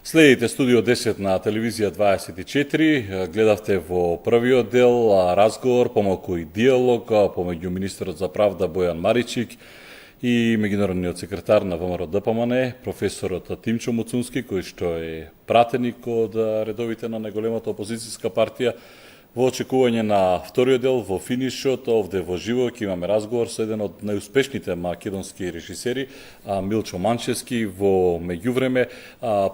Следите Студио 10 на Телевизија 24. Гледавте во првиот дел разговор, помалку и диалог помеѓу министерот за правда Бојан Маричик и меѓународниот секретар на ВМРО ДПМН, професорот Тимчо Муцунски, кој што е пратеник од редовите на најголемата опозицијска партија. Во очекување на вториот дел, во финишот, овде во живо ќе имаме разговор со еден од најуспешните македонски режисери, Милчо Манчевски. Во меѓувреме,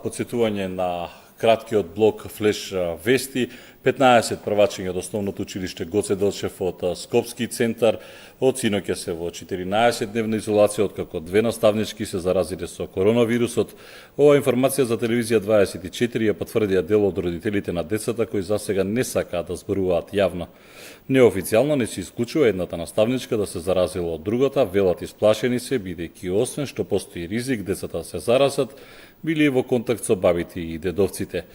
подсетување на краткиот блок Флеш вести, 15 првачиња од основното училиште Гоце Делчев од Скопски центар, од синоќа се во 14-дневна изолација, откако 2 наставнички се заразиле со коронавирусот. Ова информација за Телевизија 24 ја потврдија дел од родителите на децата, кои засега не сакаат да зборуваат јавно. Неофицијално не се исклучува едната наставничка да се заразила од другата, велат исплашени се, бидејќи освен што постои ризик децата се заразат, били во контакт со бабите и дедовците.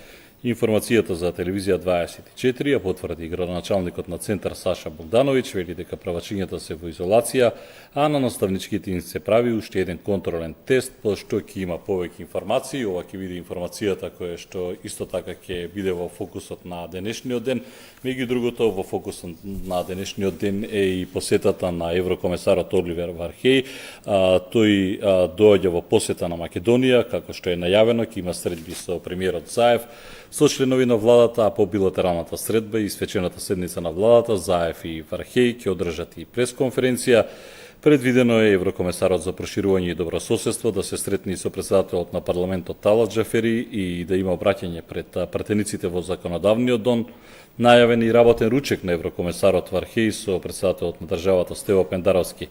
Информацијата за Телевизија 24 ја потврди градоначалникот на Центар Саша Богдановиќ, вели дека правачињата се во изолација, а на наставничките им се прави уште еден контролен тест, пошто ќе има повеќе информации. Ова ќе биде информацијата која што исто така ќе биде во фокусот на денешниот ден. Меѓу другото, во фокусот на денешниот ден е и посетата на еврокомесарот Оливер Вархеј. Тој доаѓа во посета на Македонија, како што е најавено, ќе има средби со премиерот Заев, со членови на владата, а по билатералната средба и свечената седница на владата, Заев и Вархеј ќе одржат и пресконференција. Предвидено е еврокомесарот за проширување и добрососедство да се сретне со претседателот на парламентот Талат Џафери и да има обраќање пред пратениците во законодавниот дом. Најавен и работен ручек на еврокомесарот Вархеј со претседателот на државата Стево Пендаровски.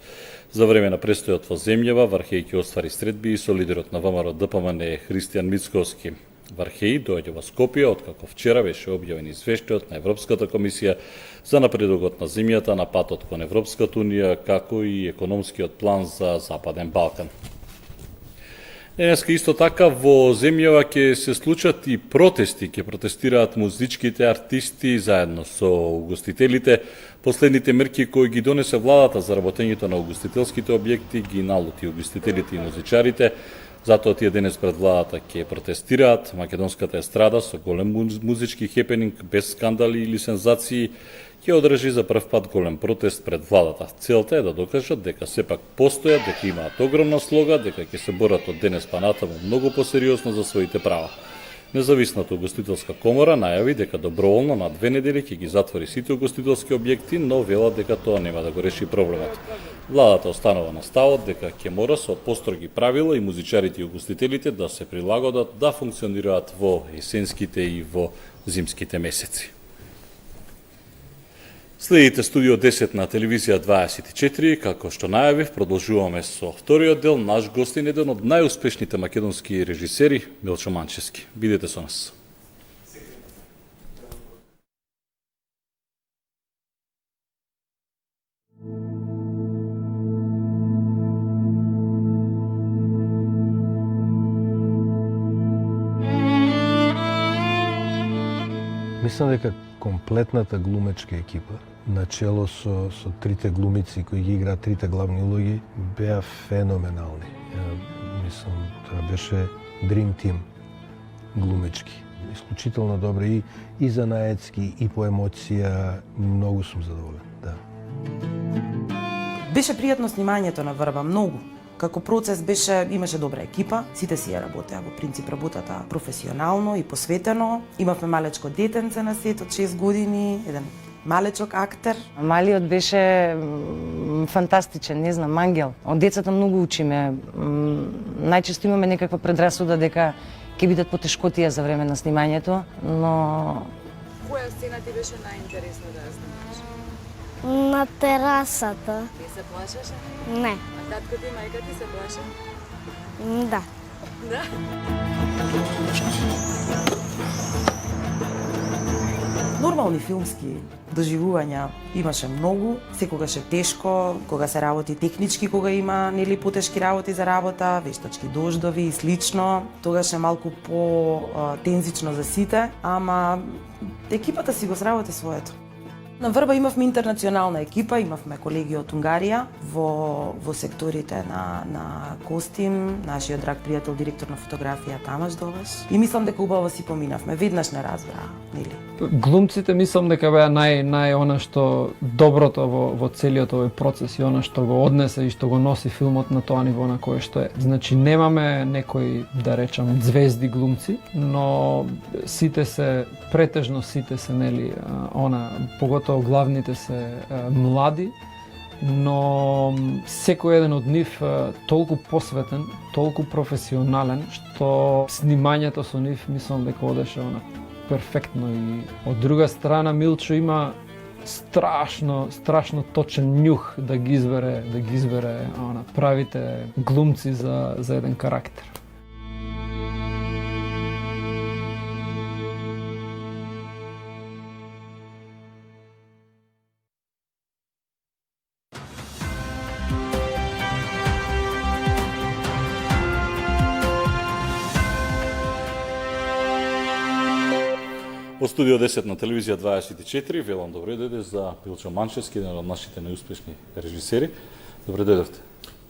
За време на престојот во земјава, Вархеј ќе оствари средби и со лидерот на ВМРО ДПМН Христијан Мицковски. Вархеј доаѓа во Скопје, откако вчера беше објавен извештајот на Европската комисија за напредокот на земјата на патот кон Европската унија, како и економскиот план за Западен Балкан. Денеска исто така во земјава ќе се случат и протести, ќе протестираат музичките артисти заедно со угостителите. Последните мерки кои ги донесе владата за работењето на угостителските објекти ги налути угостителите и музичарите. Затоа тие денес пред владата ќе протестираат. Македонската естрада со голем музички хепенинг, без скандали или сензации, ќе одржи за прв пат голем протест пред владата. Целта е да докажат дека сепак постојат, дека имаат огромна слога, дека ќе се борат од денес па натаму многу посериозно за своите права. Независната угостителска комора најави дека доброволно на 2 недели ќе ги затвори сите угостителски објекти, но велат дека тоа нема да го реши проблемот. Владата останува на ставот дека ќе мора со построги правила и музичарите и угостителите да се прилагодат да функционираат во есенските и во зимските месеци. Следите Студио 10 на Телевизија 24, како што најавив, продолжуваме со вториот дел. Наш гостин е еден од најуспешните македонски режисери, Милчо Манчевски. Бидете со нас. Мислам дека комплетната глумечка екипа, начело со трите глумици кои ги играат трите главни улоги, беа феноменални. Мислам, тоа беше Dream Team глумечки. Исклучително добри и занаетски, и по емоција. Многу сум задоволен, да. Беше пријатно снимањето на Врба, многу. Како процес имаше добра екипа, сите си ја работеа, во принцип работата професионално и посветено. Имавме малечко детенце на сет од 6 години, еден малечок актер. Малиот беше фантастичен, не знам, ангел. Од децата многу учиме. Најчесто имаме некаква предрасуда дека ќе бидат потешкотија за време на снимањето, но... Која сцена ти беше најинтересна да ја снимаш? На терасата. Ти се плашеше? Не. А татко ти и мајка ти се плаше? Да. Да? Нормални филмски доживувања имаше многу, секогаш е тешко, кога се работи технички, кога има нели потешки работи за работа, вештачки дождови и слично, тогаш е малку по тензично за сите, ама екипата си го сработи своето. На Врба имавме интернационална екипа, имавме колеги од Унгарија во секторите на костим, нашиот драг пријател директор на фотографија Тамаш Доваш. И мислам дека убаво си поминавме, веднаш не разбраа, нели? Глумците мислам дека беа нај она што доброто во целиот овој процес и она што го однесе и што го носи филмот на тоа ниво на кое што е. Значи немаме некои, да речам, звезди глумци, но претежно сите се нели поготово главните се млади, но секој еден од нив толку посветен, толку професионален, што снимањето со нив мислам дека одеше перфектно. И од друга страна Милчо има страшно точен њух да ги избере правите глумци за еден карактер. Во студио 10 на телевизија 24, велам добре дојде за Милчо Манчевски, еден од нашите најуспешни режисери. Добре дојдовте.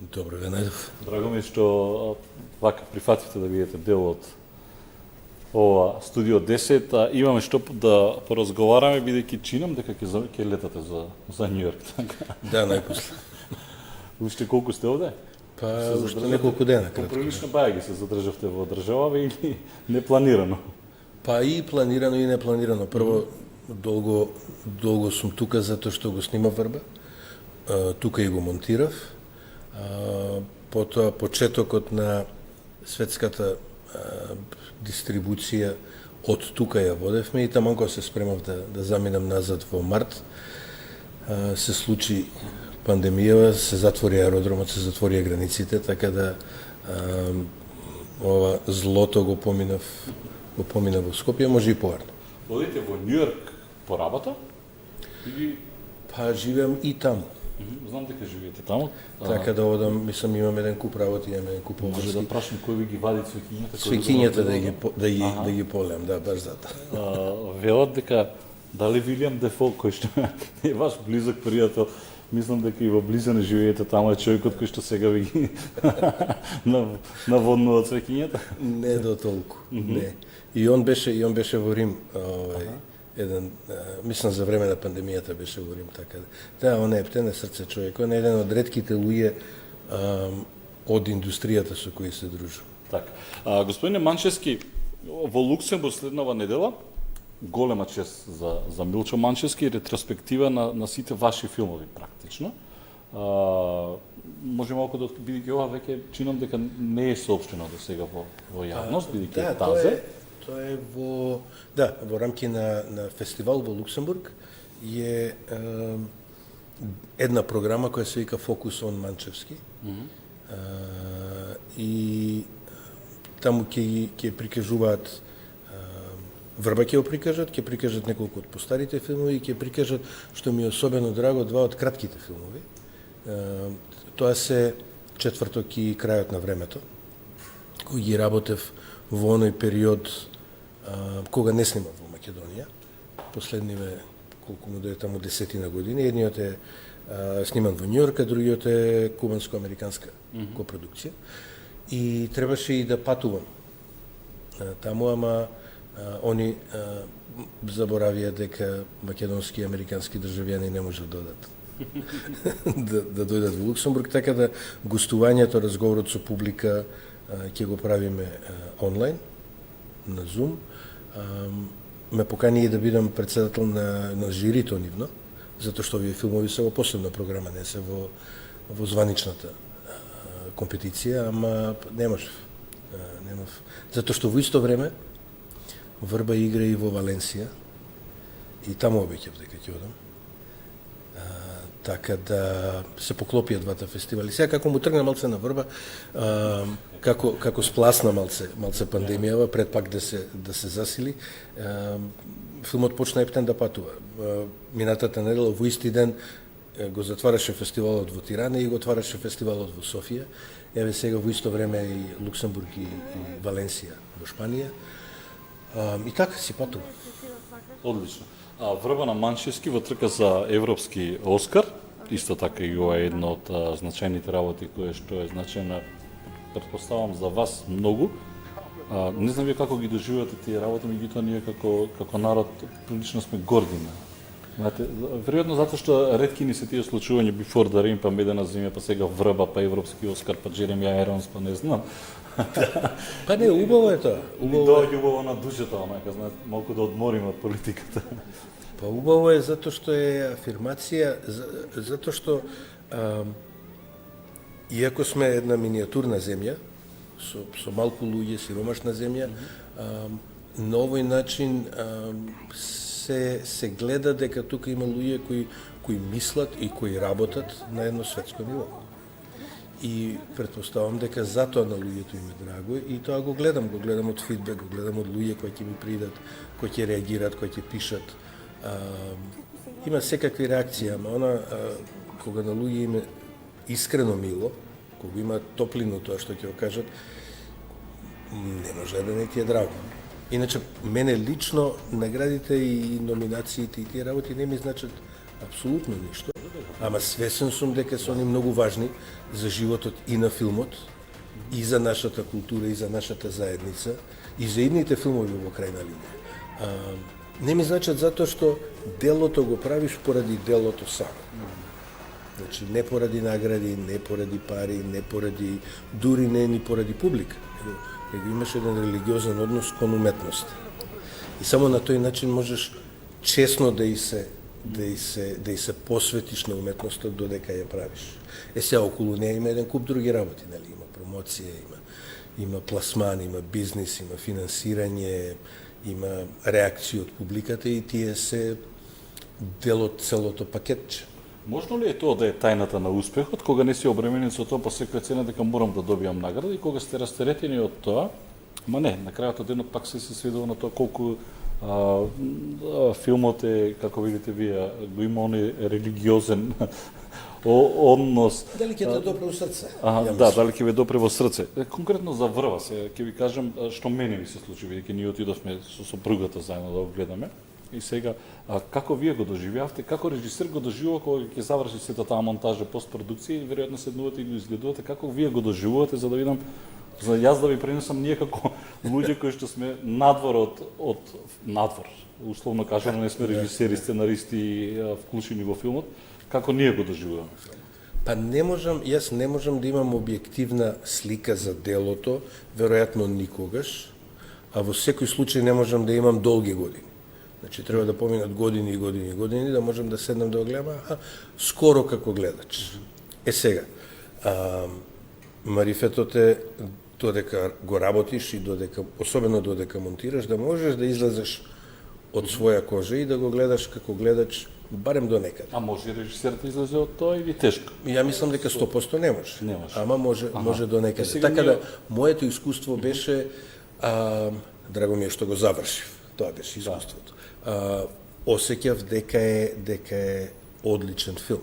Добро ве најдов. Драго ми е што вака прифативте да бидете дел од ова студио 10. Имаме што да поразговараме, бидејќи чинам дека ќе летате за Њујорк, така? Да, најпосле. Уште колку сте овде? Па, уште неколку дена. Прилично баја ги се задржавте во државава или непланирано? Па и планирано и непланирано. Прво, долго сум тука затоа што го снимав Врба. Тука и го монтирав. Потоа почетокот на светската дистрибуција од тука ја водевме и таман кога се спремав да заминам назад во март, се случи пандемија, се затвори аеродромот, се затворија границите, така да ова злото го поминав во Скопје, може и поарно. Одите во Њујорк по работа? Или... Па живеам и таму. Знам дека живеете таму. Така да одам, мислам, имам еден куп работи, имам еден куп обврски. Може да прашам кој ви ги вади цвеќињата? Цвеќињата да ги полем, да, баш зато. Велат дека дали Вилијам Дефо, кој што е ваш близок пријател, мислам дека и во близина живеете таму, е човекот кој што сега ви ги наводнува цвеќињата? Не до толку, не. И он беше во Рим, еден, мислам за време на пандемијата беше во Рим, така да. Он е ептен срце човек, он е еден од ретките луѓе од индустријата со кои се дружам. Така. Господине Манчевски, во Луксембург следнава недела голема чест за Милчо Манчевски, ретроспектива на сите ваши филмови практично. Може малку да бидејќи ова веќе чинам дека не е соопштено до сега во јавност, бидејќи тазе. Тоа е во рамки на фестивал во Луксембург е една програма која се вика Фокус он Манчевски. И таму ќе прикажуваат Врба ќе го прикажат неколку од постарите филмови и ќе прикажат, што ми е особено драго, два од кратките филмови. Тоа се Четврток и Крајот на времето, кои ги работев во оној период кога не снимав во Македонија. Последниве, колку му дое таму, 10 години. Едниот е сниман во Њујорк, а другиот е кубанско-американска копродукција. И требаше и да патувам таму, ама они заборавија дека македонски и американски државјани не можат да додат да дојдат во Луксембург, така да гостувањето, разговорот со публика ќе го правиме онлайн на Zoom. Ме покани и да бидам председател на жирито нивно, затоа што овие филмови се во посебна програма, не се во званичната компетиција, ама немав. Затоа што во исто време Врба игра и во Валенсија и таму обеќав дека ќе одам. Така да се поклопија двата фестивали. Сега како му тргна малце на Врба, како спласна малце пандемијава, пред пак да се засили, филмот почна ептен да патува. Минатата недела во исти ден го затвараше фестивалот во Тирана и го отвараше фестивалот во Софија. Еве сега во исто време и Луксембург и Валенсија во Шпанија. И така си патува. Одлично. Врба на Манчевски во трка за Европски Оскар, исто така и ова е една од значајните работи која што е значајна, претпоставам за вас многу. Не знам вие како ги доживувате тие работи, меѓутоа ние како народ прилично сме горди на. Знаете, веројатно затоа што ретки ни се тие случувања Before the Rain, па Медена земја, па сега Врба, па Европски Оскар, па Джеремија Айронс, па не знам. Па не, убаво е тоа. Ни доаѓа убаво на душата, онака, знаете, малку да одмориме од политиката. Па убаво е затоа што е афирмација, затоа што иако сме една миниатурна земја, со малку луѓе, сиромашна земја, на овој начин се гледа дека тука има луѓе кои мислат и кои работат на едно светско ниво. И претпоставам дека затоа на луѓето им е драго и тоа го гледам од фидбек, го гледам од луѓе кои ќе ми придат, кои ќе реагираат, кои ќе пишат. Има секакви реакции, ама она кога на луѓе им е искрено мило, кога има топлина тоа што ќе го кажат, не може да не ти е драго. Иначе, мене лично наградите и номинациите и тие работи не ми значат апсолутно ништо, ама свесен сум дека се они многу важни за животот и на филмот, и за нашата култура, и за нашата заедница, и за идните филмови во крајна линија. Не ми значат затоа што делото го правиш поради делото само. Значи, не поради награди, не поради пари, не поради, дури не ни поради публика. Него имаш еден религиозен однос кон уметноста. И само на тој начин можеш честно да и се посветиш на уметноста додека ја правиш. Сега околу неја има еден куп други работи, нели? Има промоција, има пласман, има бизнис, има финансирање, има реакции од публиката и тие се дел од целото пакетче. Можно ли е тоа да е тајната на успехот, кога не си обременен со тоа по секоја цена дека морам да добијам награда и кога сте растеретени од тоа, ма не, на крајот од денот пак се сведува на тоа колку филмот е, како видите вие, го има оној религиозен однос. Дали ќе те допре во срце? Да, дали ќе ве допре во срце. Конкретно за Врва, ќе ви кажам што мене ми се случи, бидејќи ние отидовме со сопругата заедно да го гледаме. И сега, како вие го доживјавте, како режисер го доживува кога ќе заврши сета таа монтажа, постпродукција и веројатно седнувате и го изгледувате, како вие го доживувате за да видам, за јас да ви пренесам ние како луѓе кои што сме надвор од надвор, условно кажано не сме режисери, сценаристи вклучени во филмот, како ние го доживуваме филмот? Па јас не можам да имам објективна слика за делото, веројатно никогаш, а во секој случај не можам да имам долги години. Значи, треба да поминат години и години и години, да можам да седнам да го гледам, скоро како гледач. Сега, марифетот е додека го работиш и особено додека монтираш, да можеш да излезеш од своја кожа и да го гледаш како гледач, барем до некаде. А може режисерот да излезе од тоа или тешко? Ја мислам дека 100% не може. Не може. Ама може до некаде. Така да, моето искуство беше, драго ми е што го завршив, тоа беше искуството. Осеќав дека е одличен филм.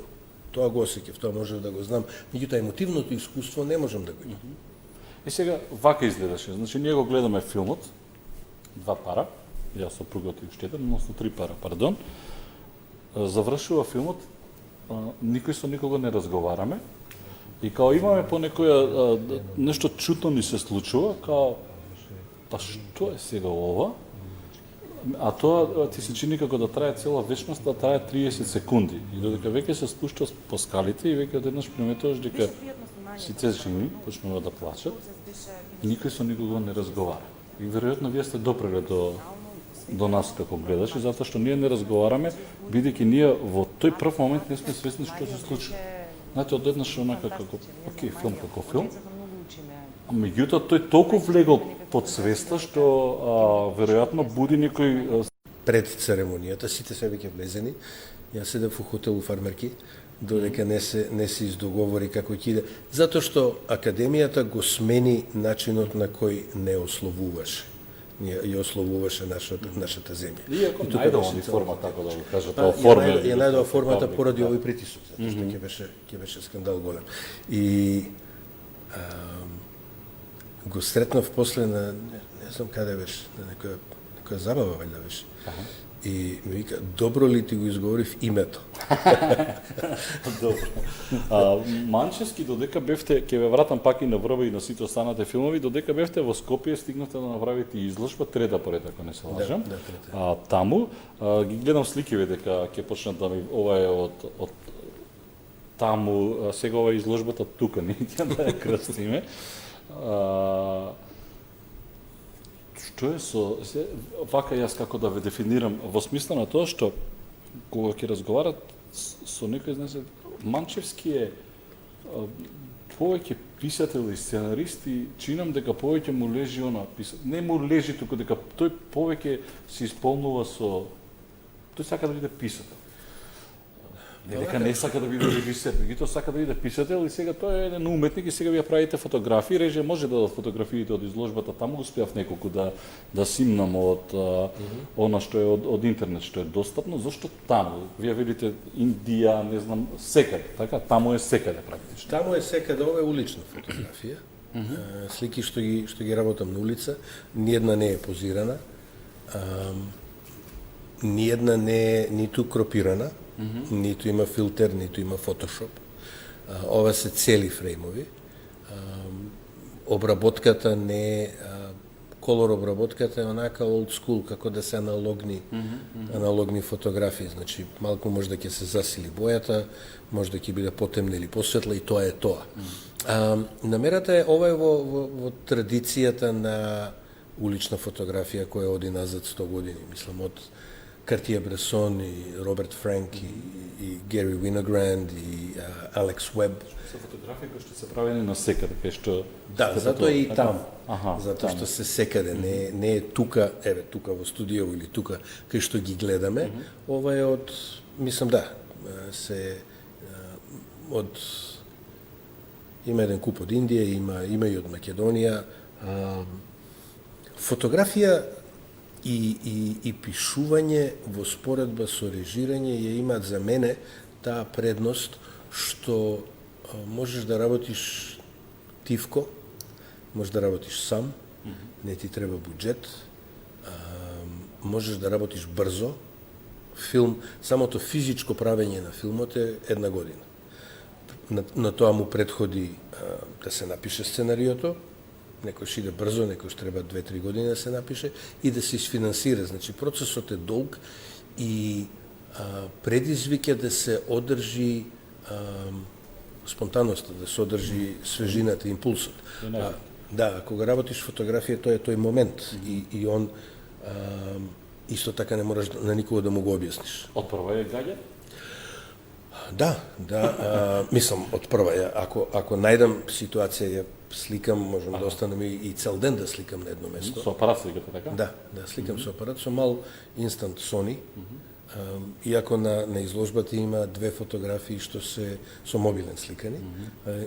Тоа го осеќав, тоа можев да го знам. Меѓутоа, емотивното искуство не можам да го имам. И сега, вака изгледаше. Значи, ние го гледаме филмот, 2 пара, јас сопругот и уште еден, односно 3 пара, пардон. Завршува филмот, никој со никого не разговараме, и као имаме по некоја, нешто чутно ни се случува, као, па што е сега ова? А тоа ти се чини како да трае цела вечност, да трае 30 секунди. И додека веќе се спушта по скалите и веќе одеднаш приметуваш дека сите жени почнува да плачат, никој со никого не разговара. И веројатно вие сте допреле до нас како гледачи, затоа што ние не разговараме, бидејќи ние во тој прв момент не сме свесни што се случи. Знаете, одеднаш онака како, окей, филм како филм, меѓутоа тој толку влегол под свеста што веројатно буди некој пред церемонијата сите се веќе влезени. Јас седев во хотел у Фармерки додека не се издоговори како ќе иде, затоа што академијата го смени начинот на кој не ословуваше. Ја ословуваше нашата земја. Иако најдова форма, како да го кажа, тоа форма. Ја најдова формата поради овој притисок, затоа што ќе беше скандал голем. И го сретнав после на не знам каде беше, на некоја забава вајда беше. И ми вика, добро ли ти го изговорив името? Добро. Манчевски, додека бевте, ќе ве вратам пак и на Врба и на сите останати филмови, додека бевте во Скопје, стигнавте да направите изложба, трета поред, ако не се лажам. Да, трета. Таму, ги гледам сликиве дека ќе почнат да ми, ова е од таму, сега ова е изложбата тука, не ќе да ја крстиме. Што е вака јас како да ве дефинирам, во смисла на тоа што кога ќе разговарат со некој, знаете, Манчевски е повеќе писател и сценарист и чинам дека повеќе му лежи не му лежи, туку дека тој повеќе се исполнува тој сака да биде писател. Не дека не сака да биде режисер, меѓутоа сака да биде писател и сега тој е еден уметник и сега ви ја правите фотографии, реже може да дадат фотографиите од изложбата, таму успеав неколку да симнам од она што е од интернет, што е достапно, зашто таму? Вие видите Индија, не знам, секаде, така? Таму е секаде практично. Таму е секаде, ова е улична фотографија. Слики што ги работам на улица, ниедна не е позирана, ниедна не е ниту кропирана, ниту има филтер, ниту има фотошоп. Ова се цели фреймови. Обработката не е колор обработката е онака old school, како да се аналогни фотографии. Значи, малку може да ќе се засили бојата, може да ќе биде потемна или посветла и тоа е тоа. Намерата е, ова е во традицијата на улична фотографија која оди назад 100 години, мислам, од Картие-Бресон и Роберт Франк и Гери Виногранд и Алекс Уеб. Се фотографии кои што се правени на секаде, кај што... Да, затоа е и таму. Затоа таму. што се секаде, не е тука, тука во студио или тука кај што ги гледаме. Ова е од, мислам, има еден куп од Индија, има и од Македонија. Фотографија и пишување во споредба со режирање ја имаат за мене таа предност што можеш да работиш тивко, можеш да работиш сам, не ти треба буџет, можеш да работиш брзо. Филм, самото физичко правење на филмот е 1 година. На тоа му предходи да се напише сценариото, некојш иде брзо, некојш треба 2-3 години да се напише и да се isfinansира. Значи, процесот е долг и предизвика да се одржи спонтанноста, да се одржи свежината, импулсот. Да, кога работиш фотографија, тоа е тој момент и он исто така не можеш на никого да му го објасниш. Од прва е гаѓа? Да, мислам, од прва, ако најдам ситуација, ја сликам, можам да останам и цел ден да сликам на едно место. Со апарат сликате, така? Да, сликам со апарат, со мал инстант Sony. Иако на изложбата има 2 фотографии што се со мобилен сликани,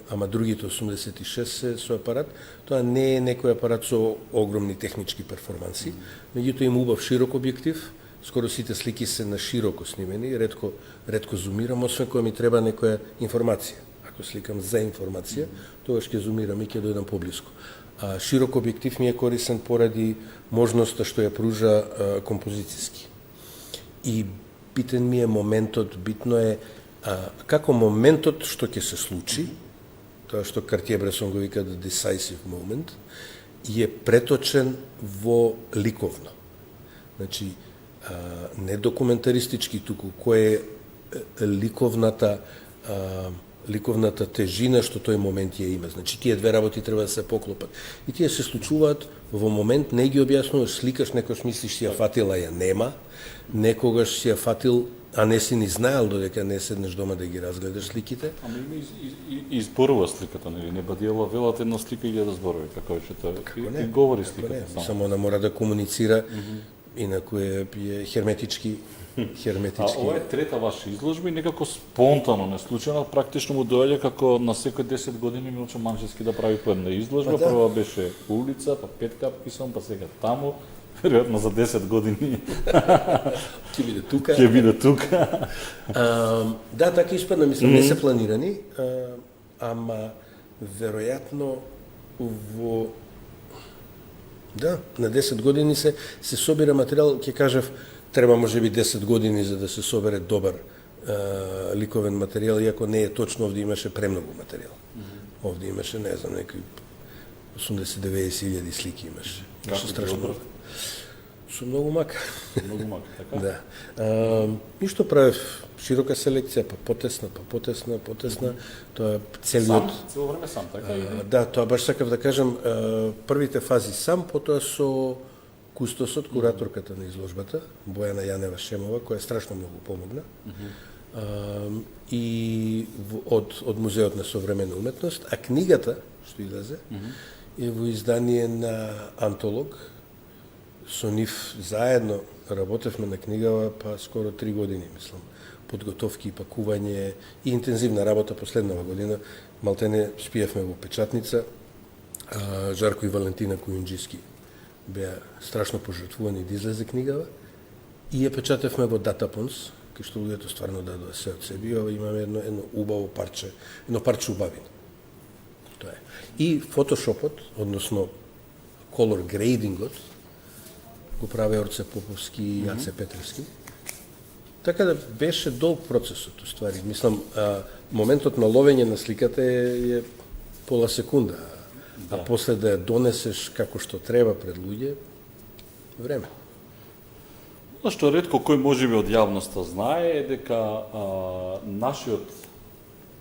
ама другите 86 се со апарат. Тоа не е некој апарат со огромни технички перформанси, меѓутоа има убав широк објектив. Скоро сите слики се на широко снимени, ретко зумирам, освен кога ми треба некоја информација. Ако сликам за информација, тогаш ќе зумирам и ќе дојдам поблиску. Широк објектив ми е корисен поради можноста што ја пружа композицијски. И битен ми е моментот, битно е како моментот што ќе се случи, тоа што Картие-Бресон го вика the decisive moment, е преточен во ликовно. Значи, не документаристички, туку кој е ликовната тежина што тој момент ја има. Значи, тие две работи треба да се поклопат. И тие се случуваат во момент, не ги објаснуваш, сликаш, некојаш мислиш си ја фатил, а ја нема, некогаш си ја фатил, а не си ни знаел додека не седнеш дома да ги разгледаш сликите. Ама има и зборува сликата, нели? Не бадиела велат една слика и да зборови, како е тоа. И говори сликата. Само она мора да комуницира, инаку е херметички. Ова е трета ваша изложба и некако спонтано, не случајно, практично му доаѓа како на секој 10 години Милчо Манчевски да прави по една изложба. Прва беше улица, па 5 капки сам, па сега таму. Веројатно за 10 години ќе биде тука. Ќе биде тука. Да, така испадна, мислам, не се планирани, ама веројатно на 10 години се собира материјал, ќе кажев, треба можеби 10 години за да се собере добар ликовен материјал, иако не е точно, овде имаше премногу материјал. Овде имаше, не знам, некои 80-90 илјади слики имаше. Имаше страшно много. Со многу мака. Многу мака, така? Да. Ништо правев широка селекција, па потесна. Тоа целиот... Сам? Цело време сам, така? Да, тоа баш сакав да кажам, првите фази сам, потоа со кустосот, кураторката на изложбата, Бојана Јанева Шемова, која страшно многу помогна. И од Музеот на современа уметност, а книгата, што излезе, е во издание на Антолог. Со нив заедно работевме на книгава па скоро 3 години, мислам. Подготовки и пакување и интензивна работа последнава година. Малтене спиевме во печатница. Жарко и Валентина Кујунџиски беа страшно пожртвувани да излезе книгава. И ја печатевме во Датапонс, кај што луѓето стварно дадоа се од себе. И ова имаме едно убаво парче, едно парче убавина. Тоа е. И фотошопот, односно color gradingот, го прави Орце Поповски и Јаце Петревски. Така да беше долг процесот, уствари. Мислам, моментот на ловење на сликата е пола секунда, а после да ја донесеш како што треба пред луѓе, време. Што ретко кој можеби од јавноста знае е дека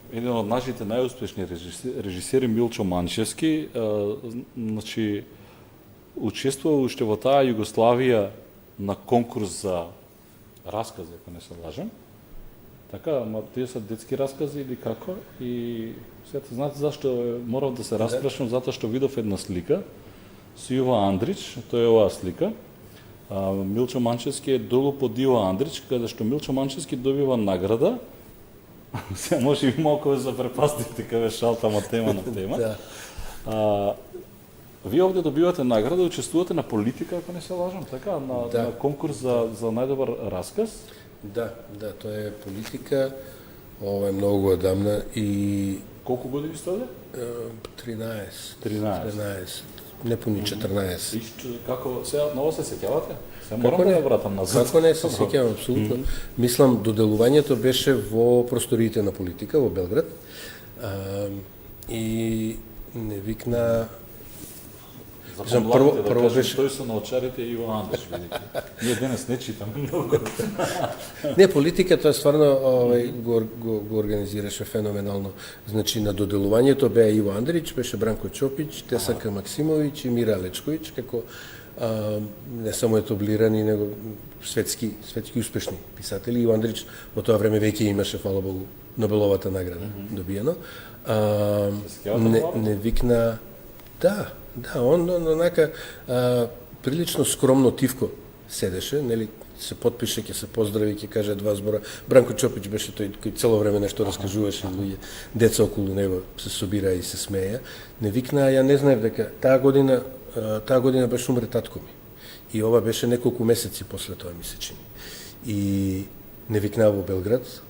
еден од нашите најуспешни режисери Милчо Манчевски, значи учествува уште во таа Југославија на конкурс за раскази, ако не се лажам. Така, ама тие се детски раскази или како? И сета, знаете зашто морав да се распрашам, затоа што видов една слика со Иво Андрич, тоа е оваа слика. Милчо Манчевски е долу под Иво Андрич, каде што Милчо Манчевски добива награда. Се може би малку за препастите каде шалтама тема на тема. Вие овде добивате награда, учествувате на политика, ако не се лажам, така? На конкурс за најдобар расказ? Да, тоа е политика, ова е многу одамна и... Колку години сте овде? 13. Непуни 14. И како, сега ново се сеќавате? Се морам да ја вратам назад. Како не се сеќавам, апсолутно. Мислам, доделувањето беше во просториите на политика во Белград. И не викна... За помладите, да кажем, тој се на очарите и Иво Андрич, видите. Ние денес не читаме многу. Не, политика тоа стварно го организираше феноменално. Значи, на доделувањето беа Иво Андрич, беше Бранко Чопич, Тесанка Максимовиќ и Мира Лечковиќ, како не само етаблирани, него светски успешни писатели. Иво Андрич во тоа време веќе имаше, фала Богу, Нобеловата награда добиено. Не викна... Да, он онака прилично скромно тивко седеше, нели, се потпише, ќе се поздрави, ќе каже два збора. Бранко Чопич беше тој кој цело време нешто раскажуваше, луѓе, деца околу него се собира и се смеја. Не викна, ја не знаев дека таа година беше умре татко ми. И ова беше неколку месеци после тоа, ми се чини. И не викна во Белград,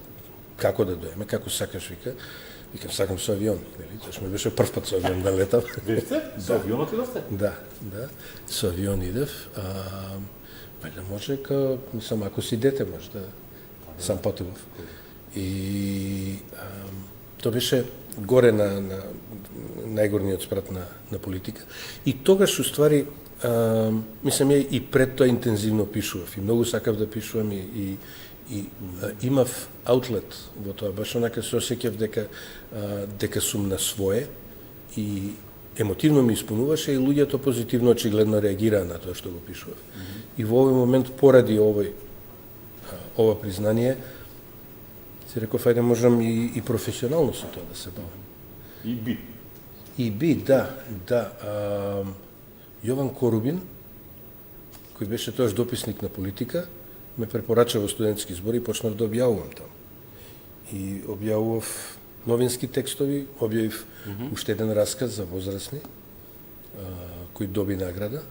како да доеме, како сакаш, вика. Викам, сакам со авион, нели? Тоа ми беше прв пат со авион да летам. Видите? Со авионот идовте? Да. Со авион идев. Вајде може, мислам, ако си дете, може да сам потивав. И тоа беше горе на најгорниот спрат на политика. И тогаш, уствари, мислам, ја и пред тоа интензивно пишував. И многу сакав да пишувам и имав аутлет во тоа, баш онака се осеќав дека сум на свое и емотивно ми исполнуваше и луѓето позитивно очигледно реагираа на тоа што го пишував. И во овој момент, поради ова признание, си реков, ајде можам и професионално со тоа да се бавам. И би, да. Јован Корубин, кој беше тоаш дописник на политика, ме препорача во студентски збор и почнав да објавувам таму. И објавував новински текстови, објавив уште еден расказ за возрастни, кој доби награда.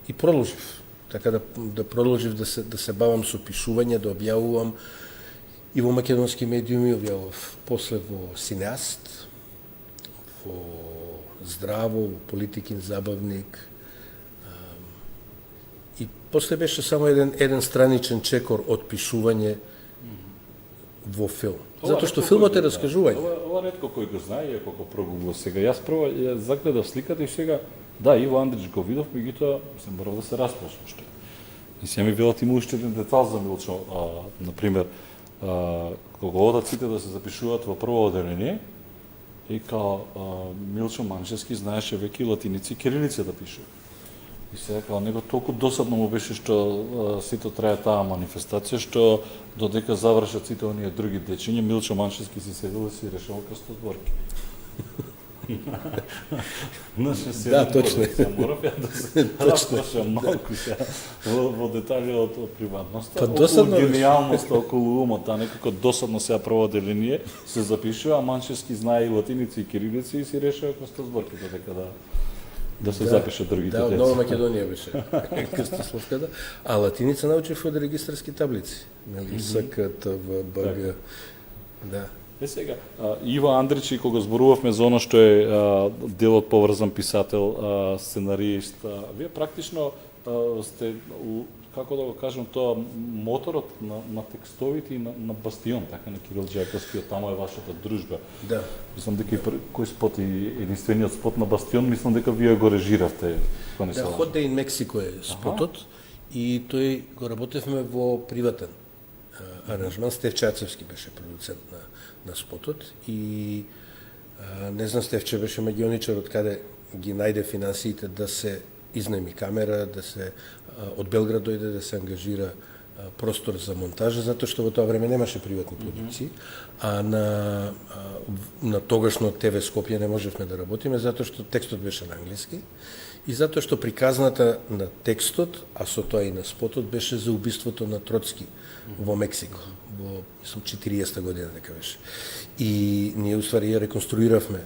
И продолжив. Така да продолжив да се бавам со пишување, да објавувам и во македонски медиуми, објавував после во Синеаст, во Здраво, во Политикин забавник, И после беше само еден страничен чекор од пишување во филм. Затоа што филмот е раскажување. Ова ретко кој го знае, иако го прогуглав сега. Јас прво ја загледав сликата и сега, да, Иво Андрич го видов, меѓутоа се морав да се расплашам што. И сега ми велат има уште еден детал за Милчо, например, кога одат сите да се запишуваат во прво оделение, и као Милчо Манчевски знаеше веќе латиници и кирилица да пише. И сега као него толку досадно му беше што сите трае таа манифестација, што додека завршат сите оние други дечиња, Милчо Манчевски си седел и си решавал крстозборки. Да, точно. Морав ја да се расплашам малку сега во детали од приватноста. Досадно околу гениалноста, околу умот, некако досадно сега прво оделение се запишува, а Манчевски знае и латиници и кирилици и си решава крстозборки додека да се запише другите деца. Да, од Нова деца. Македонија беше крстословката, а латиница научив од регистарски таблици, нели, СК, ТВ, БГ. Да. Сега, Иво Андрич, кога зборувавме за оно што е дел од поврзан писател, сценарист, вие практично сте, како да го кажем тоа, моторот на текстовите и на Бастион, така на Кирил Џајковски, таму е вашата дружба. Да. Мислам дека и кој спот и единствениот спот на Бастион, мислам дека вие го режиравте. Да, Hot Day in Mexico е спотот и тој го работевме во приватен аранжман. Стеф Чацевски беше продуцент на спотот и не знам, Стефче беше магионичар од каде ги најде финансиите да се изнајми камера, да се од Белград дојде да се ангажира простор за монтажа, затоа што во тоа време немаше приватни продукции, а на тогашно ТВ Скопје не можевме да работиме затоа што текстот беше на англиски и затоа што приказната на текстот, а со тоа и на спотот, беше за убиството на Троцки во Мексико, во, мислам, 40-та година дека беше. И ние, уствари, ја реконструиравме,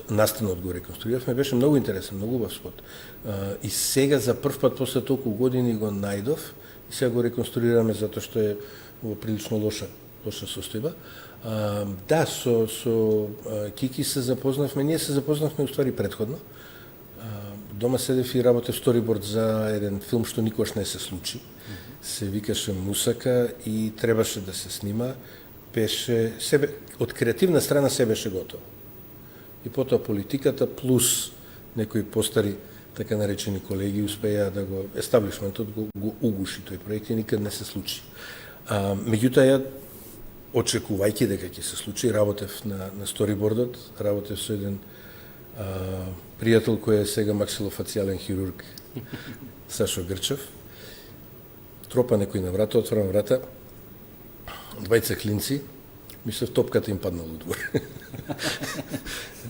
настанот го реконструиравме, беше многу интересен, многу убав спот. И сега, за прв пат, после толку години, го најдов, и сега го реконструираме, затоа што е во прилично лоша состојба. Да, со Кики се запознавме, ние се запознавме, уствари, предходно. Дома седев и работев сториборд за еден филм што никош не се случи. Се викаше Мусака и требаше да се снима. Беше од креативна страна се беше готово. И потоа политиката плюс некои постари така наречени колеги успеа да го естаблишментот го угуши тој проект и никад не се случи. Меѓутоа ја очекувајќи дека ќе се случи, работев на сторибордот, работев со еден пријател кој е сега максилофацијален хирург, Сашо Грчев. Тропа некој на врата, отворам врата, двајца клинци, мислев топката им паднала од двор.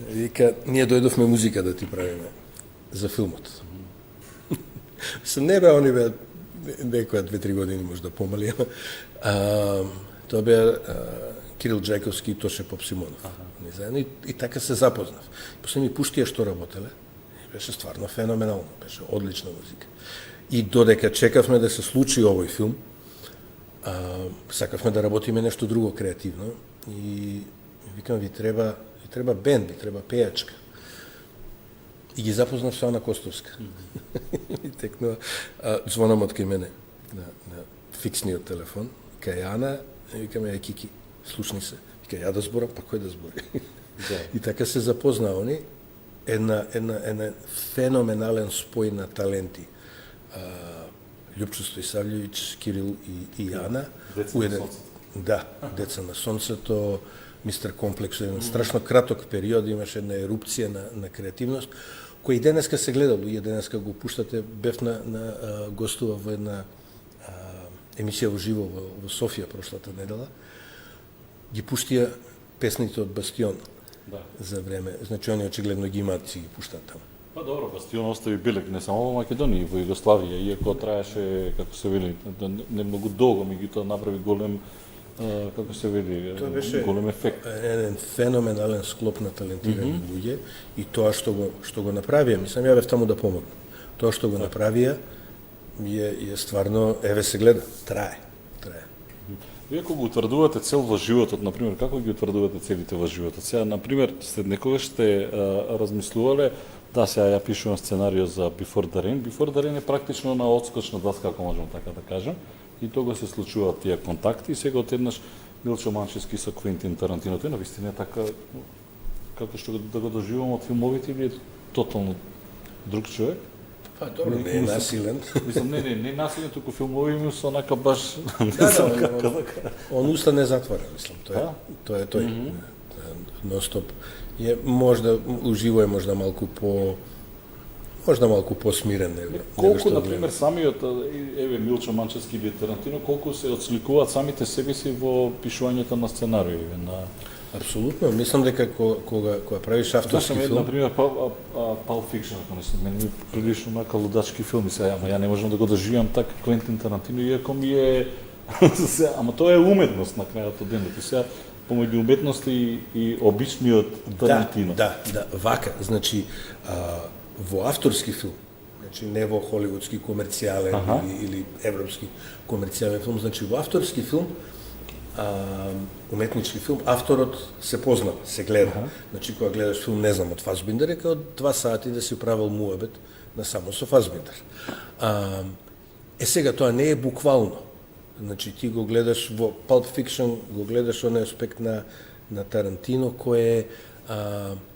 Вика, ние дојдовме музика да ти правиме за филмот. Мислам, не беа, они беа некоја 2-3 години можда помали. Тоа беа Кирил Џајковски и Тоше Попсимонов. И така се запознав. После ми пуштија што работеле. Беше стварно феноменално, беше одлична музика. И додека чекавме да се случи овој филм, сакавме да работиме нешто друго креативно и викам, ви треба бенд, ви треба пејачка. И ги запознав со Ана Костовска. И текнува звонамот кај мене на фиксниот телефон, кај Ана, и викам, ја Кики, слушни се. Вика, ја да зборам, па кој да збори? И така се запозна они, една феноменален спој на таленти. Љупчо Стојсављевиќ, Кирил и Ана. Деца на сонцето. Да, Деца на сонцето, Мистер Комплекс, еден страшно краток период, имаше една ерупција на креативност, кој и денеска се гледа, луѓе денеска го пуштате, бев на гостува во една емисија во живо во Софија прошлата недела, ги пуштија песните од Бастион за време. Значи, они очигледно ги имаат, си ги пуштаат таму. Па добро, Бастион остави белег не само во Македонија, и во Југославија, иако траеше, како се вели, не многу долго, меѓутоа направи голем, како се вели, голем ефект. Еден феноменален склоп на талентирани луѓе и тоа што го направија, мислам, ја бев таму да помогнам. Тоа што го направија е стварно, еве се гледа, трае. Вие кога утврдувате цел во животот, например, како ги утврдувате целите во животот? Сега, например, след некогаш сте размислувале Да, сега ја пишувам сценарио за Before the Rain. Before the Rain е практично на одскочна даска, ако можам така да кажем. И тога се случуваат тие контакти и сега отеднаш Милчо Манчевски со Квентин Тарантино, тој навистина е така како што да го доживувам од филмовите или е тотално друг човек? Па добро, не е насилен. Мислам, не насилен, туку филмови ми се онака баш Он уста не затвара, мислам, тоа е тој. Ностоп е можда уживо е можда малку посмирен него. Колку на пример самиот еве Милчо Манчевски или Тарантино колку се отсликуваат самите себе си во пишувањето на сценарио на Апсолутно, мислам дека кога правиш авторски филм, на пример Pulp Fiction, мене ми прилично онака лудачки филми сега, ама ја не можам да го доживам така Квентин Тарантино, иако ми е ама тоа е уметност на крајот од денот. Сега помеѓу уметност и обичниот Тарантино. Да, вака, значи во авторски филм, значи не во холивудски комерцијален или европски комерцијален филм, значи во авторски филм, уметнички филм, авторот се познава, се гледа. Значи кога гледаш филм, не знам, од Фасбиндер, е као 2 сати да си правил муабет на само со Фасбиндер. Сега тоа не е буквално. Значи ти го гледаш во Pulp Fiction, го гледаш оној аспект на Тарантино кој е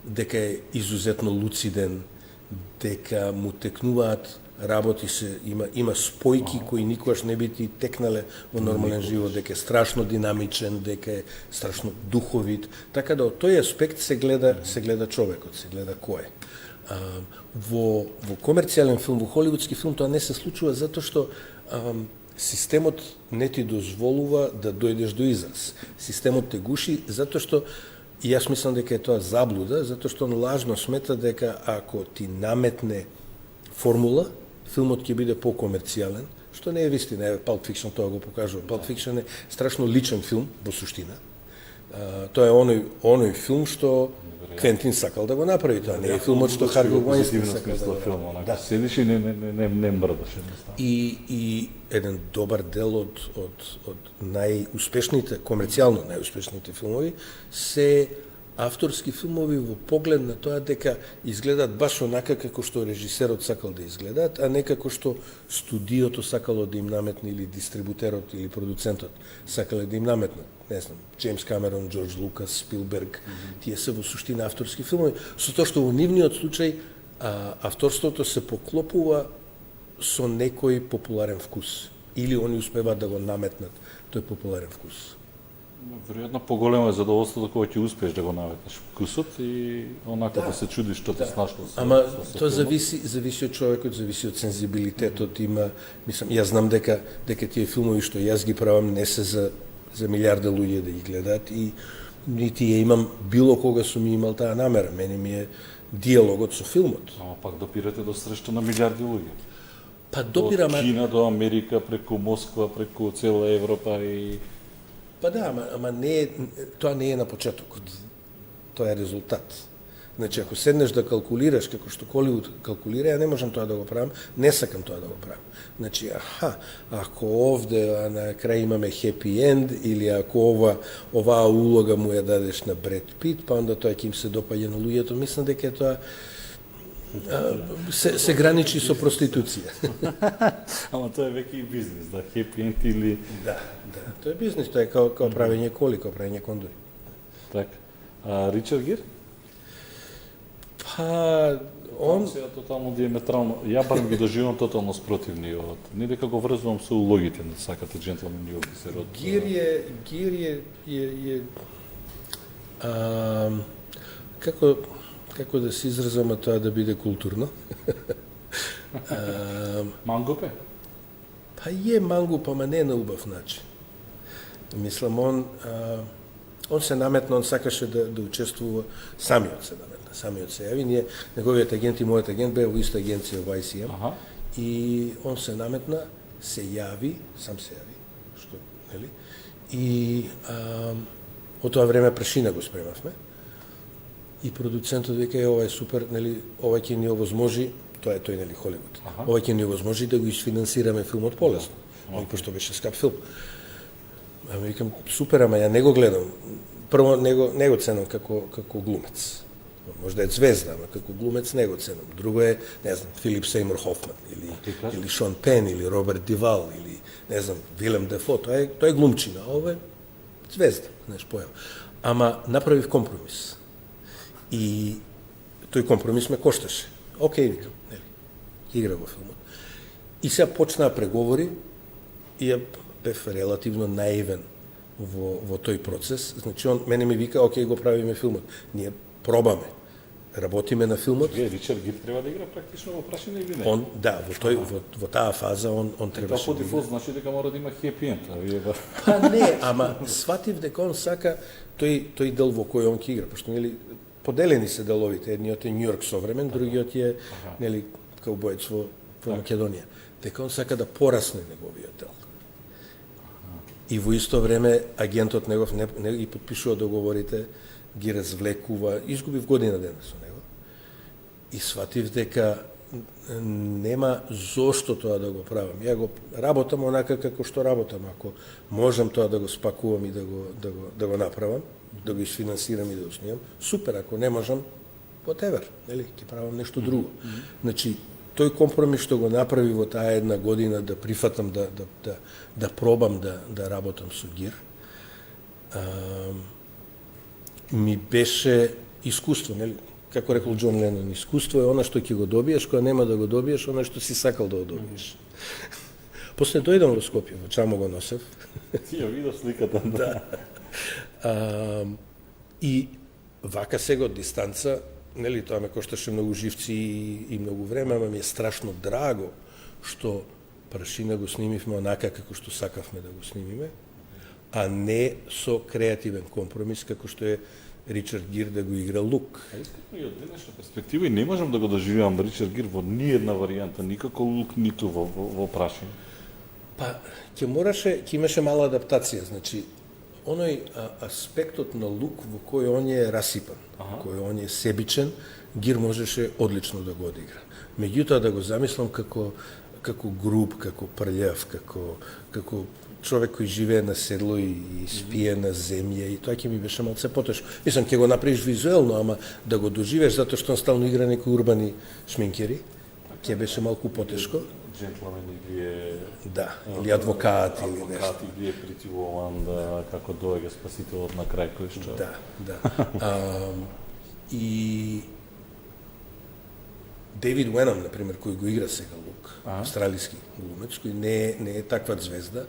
дека е изузетно луциден, дека му текнуваат работи се, има спојки кои никогаш не би ти текнале во нормален живот, дека е страшно динамичен, дека е страшно духовит. Така да од тој аспект се гледа човекот, се гледа кој е. Во комерцијален филм, во холивудски филм тоа не се случува затоа што системот не ти дозволува да дојдеш до израз. Системот те гуши затоа што и јас мислам дека е тоа заблуда, затоа што он лажно смета дека ако ти наметне формула, филмот ќе биде покомерцијален, што не е вистина. Pulp Fiction тоа го покажува. Pulp Fiction е страшно личен филм во суштина. Тоа е оној филм што Квентин сакал да го направи. Тоа не е филмот што Харви Вајнстин сакал да го направи. Да, седиш и не мрдаш едноставно. И еден добар дел од најуспешните, комерцијално најуспешните филмови се авторски филмови во поглед на тоа дека изгледаат баш онака како што режисерот сакал да изгледаат, а не како што студиото сакало да им наметне или дистрибутерот или продуцентот сакале да им наметнат. Не знам, Джеймс Камерон, Џорџ Лукас, Спилберг, тие се во суштина авторски филмови, со тоа што во нивниот случај авторството се поклопува со некој популарен вкус или они успеваат да го наметнат тој популарен вкус. Веројатно поголемо е задоволството кога ќе успееш да го наметнеш вкусот и онака да се чудиш што те снашло. Ама тоа зависи од човекот, зависи од сензибилитетот, мислам, јас знам дека тие филмови што јас ги правам не се за милиарда луѓе да ги гледаат и нити ја имам било кога сум имал таа намера. Мене ми е диалогот со филмот. Ама пак допирате до среща на милиарди луѓе. Па допираме од Кина до Америка, преку Москва, преку цела Европа и Па да, ама тоа не е на почетокот. Тоа е резултат. Значи, ако седнеш да калкулираш како што Холивуд калкулира, ја не можам тоа да го правам, не сакам тоа да го правам. Значи, ако овде на крај имаме хепи енд, или ако оваа улога му ја дадеш на Бред Пит, па онда тоа ќе им се допаѓа на луѓето, мислам дека тоа се граничи со проституција. Ама тоа е веќе и бизнес, да, хепи енд или Да, тоа е бизнес, тоа е како правење коли, како правење кондори. Така. Ричард Гир? Па, он сега тотално диаметрално, ја барем ги доживам тотално спротивни од не дека го врзувам со улогите на сакате джентлмен и офисер од Гир е како да се изразам, а тоа да биде културно. Мангупе? Па е мангуп, ама не на убав начин. Мислам, он се наметна, он сакаше да учествува, самиот се јави. Неговиот агент и мојот агент беа во иста агенција во ICM. И он се наметна, се јави, што, нели? И од тоа време прашина го спремавме. И продуцентот вика, ова е супер, нели, ова ќе ни овозможи, тоа е тој, нели, Холивуд. Ова ќе ни овозможи да го изфинансираме филмот полесно. Пошто беше скап филм. Викам, супер, ама ја не го гледам. Прво, не го ценам како глумец. Може да е звезда, ама како глумец не го ценам. Друго е, не знам, Филип Сеймур Хофман, или Шон Пен, или Роберт Дивал, или, не знам, Вилем Дефо, тоа е глумчина, а ова е звезда, знаеш, појава. Ама направив компромис. И тој компромис ме кошташе. Океј, викам, нели, игра во филмот. И сега почнаа преговори и ја бев релативно наивен во тој процес. Значи, мене ми вика, океј, го правиме филмот. Ние пробаме. Работиме на филмот. Вие Ричард Гир треба да игра практично во прашање или не? Во таа фаза он требаше Тоа по дефолт значи дека мора да има хепи енд, а вие Па не, ама сватив дека он сака тој дел во кој он ќе игра, пошто нели поделени се деловите, едниот е Њујорк современ, другиот е нели каубоец во Македонија. Дека он сака да порасне неговиот дел. И во исто време агентот негов не ги подпишува договорите, ги развлекува, изгубив година дена со него. И сватив дека нема зошто тоа да го правам. Ја го работам онака како што работам. Ако можам тоа да го спакувам и да го направам, да го изфинансирам и да го снимам, супер, ако не можам, whatever, нели, ќе правам нешто друго. Значи, тој компромис што го направи во таа една година да прифатам да пробам да работам со Гир, ми беше искуство, нели? Како рекол Џон Ленон, искуство е она што ќе го добиеш, кога нема да го добиеш, она што си сакал да го добиеш. После дојдам во Скопје, во чамо го носев. Ти ја видов сликата. Да. И вака сега од дистанца, нели, тоа ме кошташе многу живци и многу време, ама ми е страшно драго што Прашина го снимивме онака како што сакавме да го снимиме, а не со креативен компромис како што е Ричард Гир да го игра Лук. И од денешна перспектива и не можам да го доживеам Ричард Гир во ниедна варијанта, никако Лук, ниту во Прашин. Па, ќе имаше мала адаптација, значи, оној аспектот на Лук во кој он е расипан, во кој он е себичен, Гир можеше одлично да го одигра. Меѓутоа да го замислам како груб, како прљав, како човек кој живее на седло и спие на земја, и тоа ќе ми беше малце потешко. Мислам, ќе го направиш визуелно, ама да го доживееш затоа што он стално игра некои урбани шминкери, ќе беше малку потешко. Джентлмен или да, или адвокат или нешто. Адвокат или Pretty Woman, како доаѓа спасителот на крај кој што. Да. И Дейвид Уенам, например, кој го игра сега Лук, австралиски глумец, кој не е таква звезда,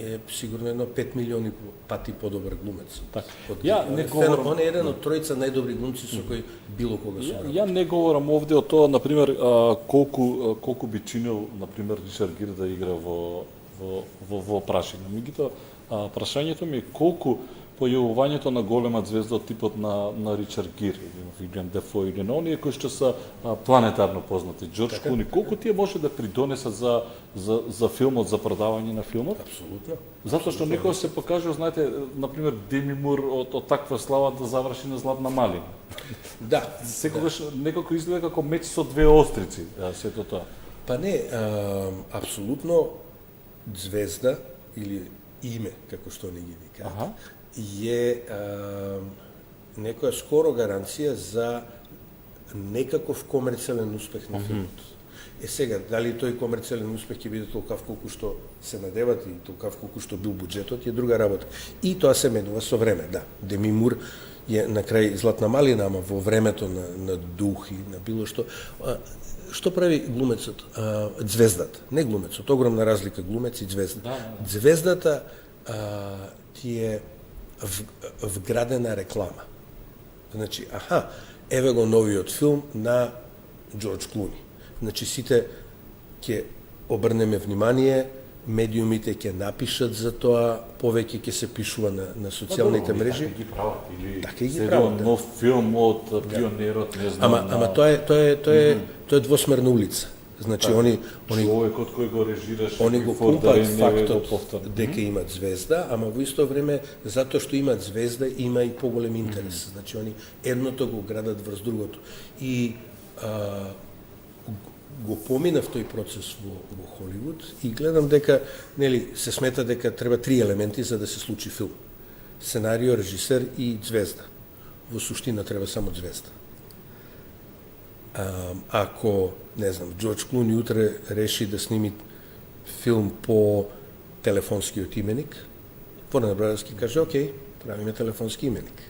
е сигурно едно 5 милиони пати подобар глумец. Он е еден од тројца најдобри глумци со кои било кога сум работил. Ја не говорам овде од тоа, например, колку би чинил, например, Ричард Гир да игра во Прашина. Меѓутоа, прашањето ми е колку појавувањето на голема звезда од типот на Ричард Гир или на Вилем Дефо или на оние кои што са планетарно познати, Џорџ Клуни, колку тие може да придонесат за филмот, за продавање на филмот? Апсолутно. Затоа што некој се покажува, знаете, например, Деми Мур од таква слава да заврши на Златна малина. Да. Секогаш некако изгледа како меч со две острици, сето тоа. Па не, апсолутно звезда или име, како што не ги викаат, е некоја скоро гаранција за некаков комерцијален успех на филмот. Сега, дали тој комерцијален успех ќе биде толкав колку што се надеват и толкав колку што бил буџетот, е друга работа. И тоа се менува со време, да. Деми Мур е на крај Златна малина, ама во времето на дух и на било што. Што прави глумецот? Звездата. Не глумецот, огромна разлика глумец и звезда. Звездата ти е вградена реклама. Значи, еве го новиот филм на Џорџ Клуни. Значи, сите ќе обрнеме внимание, медиумите ќе напишат за тоа, повеќе ќе се пишува на социјалните мрежи. Така ги прават. Нов филм од пионерот, не знам. Ама тоа е двосмерна улица. Значи, човекот кој го режираше, они го пумпаат фактот дека имат звезда, ама во исто време, затоа што имат звезда, има и поголем интерес. Значи, они едното го градат врз другото. И го поминав тој процес во Холивуд и гледам дека, нели, се смета дека треба 3 елементи за да се случи филм. Сценарио, режисер и звезда. во суштина треба само звезда. Ако, не знам, Джордж Клуни утре реши да сними филм по телефонскиот именик, Warner Brothers ќе каже, окей, правиме телефонски именик.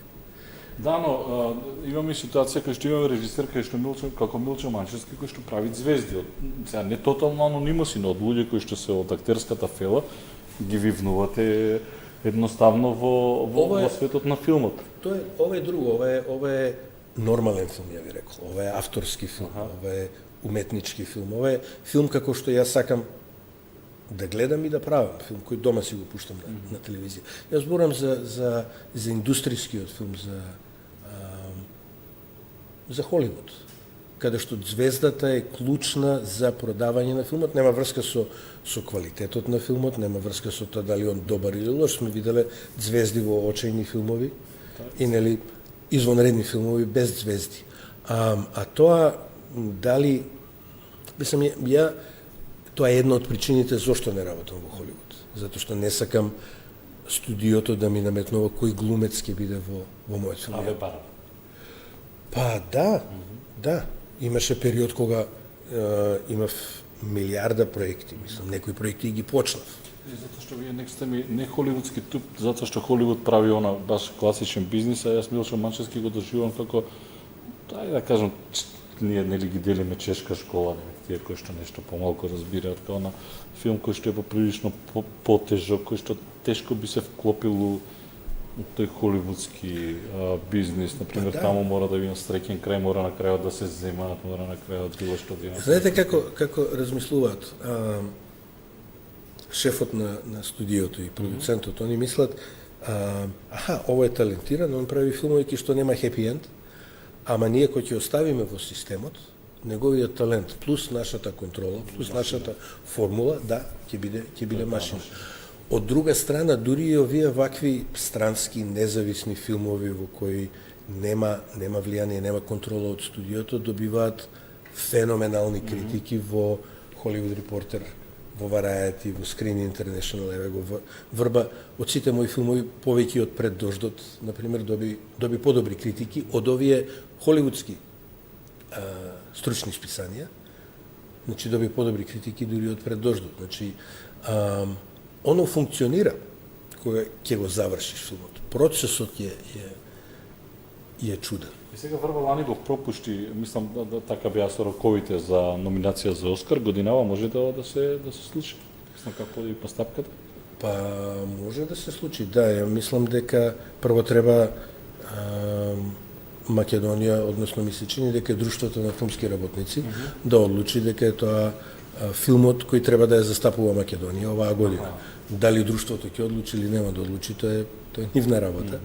Да, но имаме ситуација кај што имаме режисер кај што како Милчо Манчевски кој што прави звезди. Сега не тотално анонимоси, но од луѓе кои што се од актерската фела ги вивнувате едноставно во светот на филмот. Ова е друго, ова е нормален филм, ја ви рекол. Ова е авторски филм, ова е уметнички филм, ова е филм како што јас сакам да гледам и да правам, филм кој дома си го пуштам на телевизија. Јас зборам за индустрискиот филм, за Холивуд, каде што звездата е клучна за продавање на филмот, нема врска со квалитетот на филмот, нема врска со тоа дали он добар или лош. Сме виделе звезди во очајни филмови и нели извонредни филмови без звезди. А тоа дали мислам ја тоа е една од причините зошто не работам во Холивуд, затоа што не сакам студиото да ми наметнува кој глумец ќе биде во мојот филм. А ве пара? Па да. Имаше период кога имав милиарда проекти, мислам, некои проекти ги почнав. Затоа што вие нек сте ми не холивудски туп, затоа што Холивуд прави она баш класичен бизнис, а јас Милчо Манчевски го доживувам како, да кажам, ние нели ги делиме чешка школа, тие кои што нешто помалку разбираат, као на филм кој што е поприлично потежок, кој што тешко би се вклопил у тој холивудски бизнис. Например, таму мора да видам среќен крај, мора на крајот да се земаат, мора на крајот било што да има. Знаете како размислуваат шефот на студиото и продуцентот, они мислат, ово е талентиран, он прави филмови кои што нема хепи енд, ама ние кои ќе оставиме во системот, неговиот талент плюс нашата контрола, плюс нашата формула, да, ќе биде машина. Од друга страна, дури и овие вакви странски, независни филмови во кои нема влијание, нема контрола од студиото, добиваат феноменални критики во Hollywood Reporter, во Variety, во Screen International, еве го Врба. Од сите мои филмови, повеќе од Пред дождот, например, доби подобри критики од овие холивудски стручни списанија. Значи, доби подобри критики дури од Пред дождот. Значи, оно функционира кога ќе го завршиш филмот. Процесот е чуден. И сега Врба лани го пропушти, мислам да така беа сороковите за номинација за Оскар, годинава може да се случи. Мислам како поди постапката. Па може да се случи, да. Ја мислам дека прво треба Македонија, односно ми се чини дека Друштвото на филмски работници да одлучи дека е тоа филмот кој треба да ја застапува Македонија оваа година. Дали друштвото ќе одлучи или нема да одлучи, тоа е нивна работа.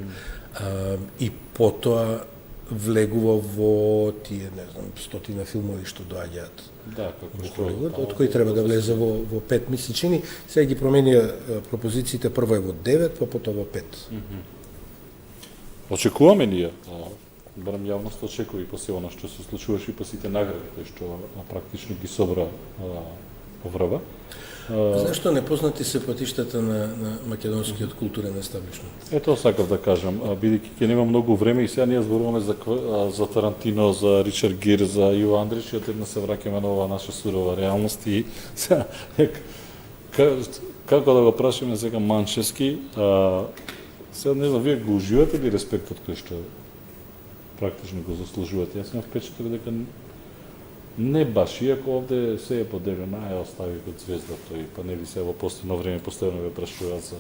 И потоа влегува во тие, не знам, стотина филмови што доаѓаат во Холивуд, од кои треба да влезе во 5 месечини. Сега ги променија пропозициите, прво е во 9, па потоа во 5. Очекуваме ние, барем јавност очекува и после она што се случуваше и по сите награди кои што практично ги собра Врба. Зашто непознати се патиштата на македонскиот културен естаблишмент? Ето сакав да кажам, бидејќи ќе нема многу време и сега ние зборуваме за Тарантино, за Ричард Гир, за Иво Андрич и одеднаш се враќаме на оваа наша сурова реалност и сега како да го прашаме сега Манчевски, сега не знам, вие го уживате ли респектот кој што практично го заслужувате? Јас имам впечаток дека не баш, иако овде се е поделено, остави код звездата и па не ви се во последно време постојано ве прашуваат за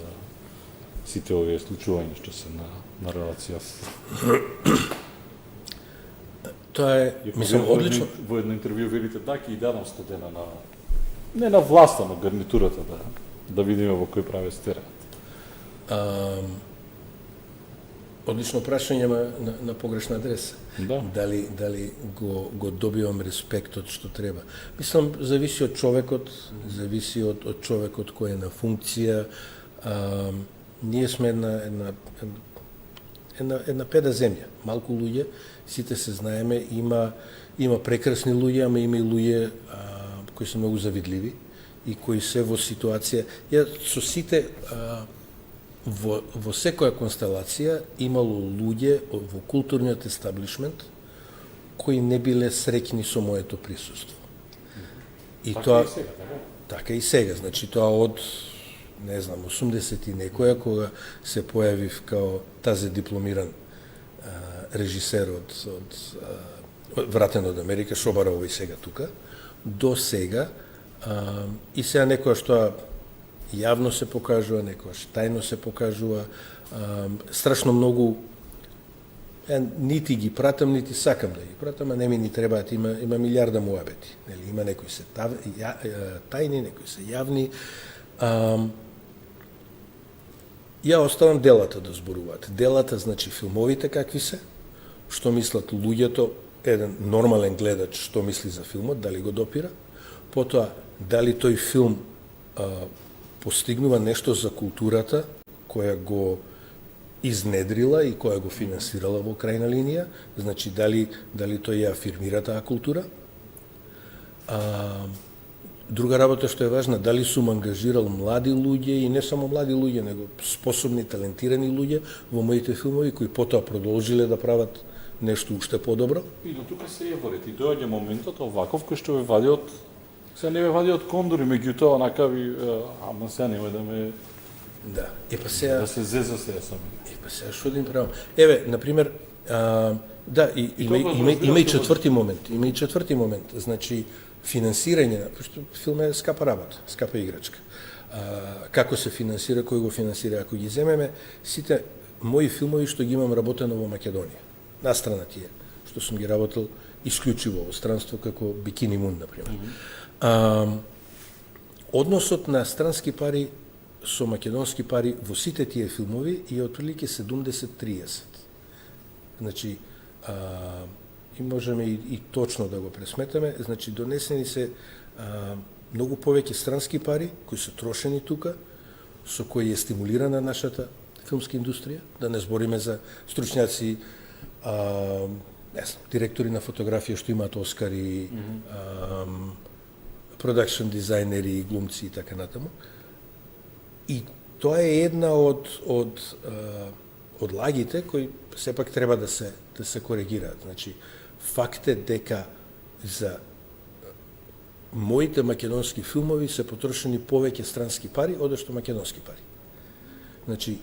сите овие случувања што се на релација. Тоа е, мислам, одлично. Во едно интервју велите да ќе и дадам 100 дена на не на власта, но гарнитурата да видиме во кој правец стераат. Одлично прашање на погрешна адреса. Да. Дали го добивам респектот што треба. Мислам, зависи од човекот, зависи од човекот кој е на функција. Ние сме една педа земја, малку луѓе, сите се знаеме, има прекрасни луѓе, ама има и луѓе кои се многу завидливи и кои се во ситуација. Ја со сите во секоја констелација имало луѓе во културниот естаблишмент кои не биле среќни со моето присуство. И тоа така и сега, значи тоа од не знам 80 и некоја кога се појавив као тазе дипломиран режисер од вратен од Америка, Шобарово и сега тука, до сега и сега некоја што јавно се покажува, некојаш тајно се покажува, страшно многу нити ги пратам, нити сакам да ги пратам, а не ми ни требаат, има милиарда муабети, нели, има некои се тајни, некои се јавни. Ја оставам делата да зборуваат. Делата, значи филмовите какви се, што мислат луѓето, еден нормален гледач што мисли за филмот, дали го допира, потоа дали тој филм постигнува нешто за културата која го изнедрила и која го финансирала во крајна линија, значи дали тој ја афирмира таа култура. Друга работа што е важна, дали сум ангажирал млади луѓе и не само млади луѓе, него способни, талентирани луѓе во моите филмови кои потоа продолжиле да прават нешто уште подобро. И до тука се јаворите, и доаѓа моментот оваков кој што ве вади од се не ве вади од кондори, меѓутоа онака ви ама сега нема да ме Да. Па сега да се зеза сега сам. Па сега што да им правам? Еве, на пример, да, има и четврти момент. Значи финансирање, пошто филм е скапа работа, скапа играчка. Како се финансира, кој го финансира? Ако ги земеме сите мои филмови што ги имам работено во Македонија, настрана тие, што сум ги работел исклучиво во странство, како Бикини Мун, например. Односот на странски пари со македонски пари во сите тие филмови е отприлike 70-30. Значи, и можеме и точно да го пресметаме, значи донесени се многу повеќе странски пари кои се трошени тука, со кои е стимулирана нашата филмска индустрија, да не збориме за стручњаци, не знам, директори на фотографија што имаат Оскари, продакшн дизајнери, глумци и така натаму. И тоа е една од лагите кои сепак треба да се коригираат. Значи, факт е дека за моите македонски филмови се потрошени повеќе странски пари одошто македонски пари. Значи,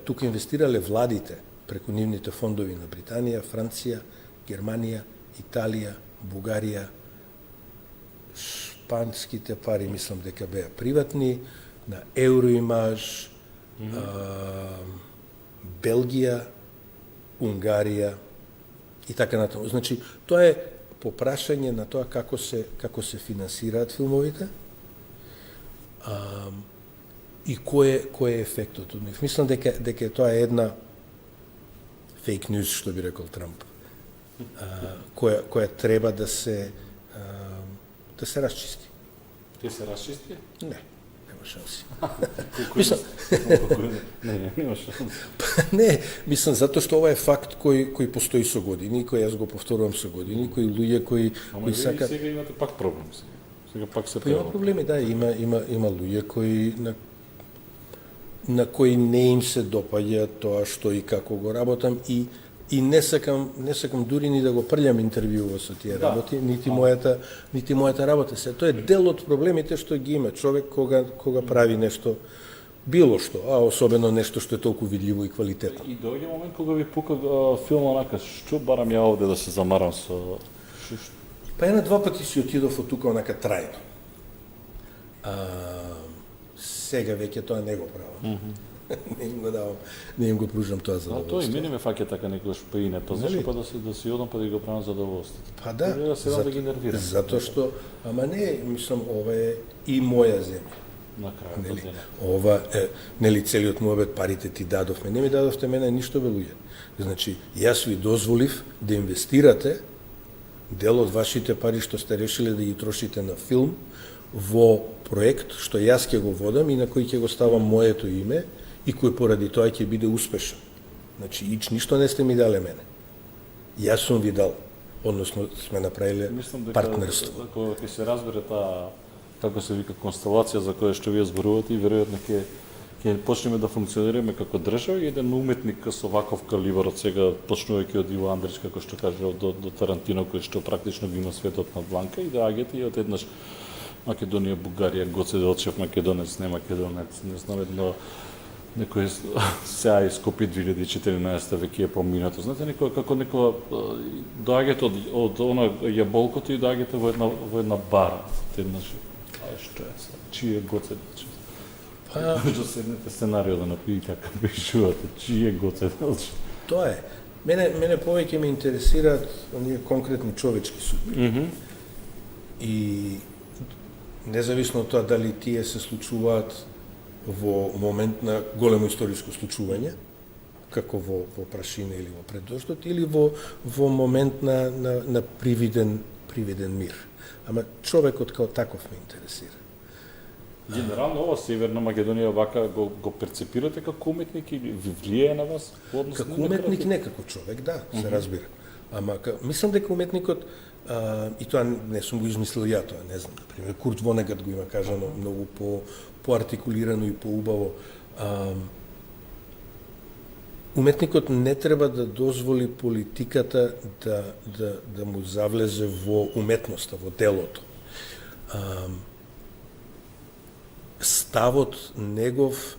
тука инвестирале владите преку нивните фондови на Британија, Франција, Германија, Италија, Бугарија, шпанските пари мислам дека беа приватни, на Евроимаж, Белгија, Унгарија и така натаму. Значи, тоа е попрашање на тоа како се финансираат филмовите и кој е ефектот од нив. Мислам дека тоа е една фейк ньюс, што би рекол Трамп, која треба да се расчисти. Те се расчисти? Не. Шанси. Нема шанси. Не, мислам затоа што ова е факт кој постои со години, кој јас го повторувам со години, кои луѓе кои сакаат. Сега имате пак проблем. Сега пак се има проблеми, да, има луѓе кои на кои не им се допаѓа тоа што и како го работам и не сакам дури ни да го прљам интервјуво со тие работи, нити мојата работа. Се тоа е дел од проблемите што ги има човек кога прави нешто било што, а особено нешто што е толку видливо и квалитетно. И доаѓа момент кога ви пука филм онака, што барам ја овде да се замарам со Па една-два пати си отидов од тука онака трајно. Сега веќе тоа не го правам. Не им го пружам тоа задоволство. Тоа и мене ме фаќа така некојаш па и не, па зашто па да си одам па да го правам задоволство. Па да, да ги нервирам. Затоа што, ама не, мислам, ова е и моја земја. На крајот земја. Ова е, нели целиот муабет парите ти дадовме, не ми дадовте мене ништо бе луѓе. Значи, јас ви дозволив да инвестирате дел од вашите пари што сте решиле да ги трошите на филм во проект што јас ќе го водам и на кој ќе го ставам моето име и кој поради тоа ќе биде успешен. Значи, ништо не сте ми дале мене. Јас сум ви дал, односно сме направиле партнерство. Мислам дека ќе се разбере таа како се вика констелација за која што вие зборувате и веројатно ќе ќе почнеме да функционираме како држава и еден уметник со ваков калибар од сега, почнувајќи од Иво Андрич, како што кажа, до Тарантино, кој што практично го има светот на дланка, и да аѓете и од еднаш Македонија, Бугарија, Гоце Делчев, македонец, не македонец, не знам, некој сега и Скопје 2014 веќе е поминато. Знаете, како доаѓате од она јаболкото и доаѓате во една бара. Еднаш, што е сега? Чие Гоце Делчев? Што седнете сценарио да напишете како пишувате, чие Гоце Делчев? Тоа е. Мене повеќе ме интересираат оние конкретни човечки судби. И независно од тоа дали тие се случуваат во момент на големо историско случување, како во Прашина или во Предоштот, или во момент на привиден мир. Ама човекот као таков ме интересира. Генерално ова Северна Македонија вака го перцепирате како уметник или ви влијае на вас? Како уметник не, како човек, да, се разбира. Ама мислам дека уметникот, и тоа не сум го измислил ја, тоа не знам, например, Курт Вонегат го има кажано многу поартикулирано и поубаво. Уметникот не треба да дозволи политиката да му завлезе во уметноста, во делото. Ставот негов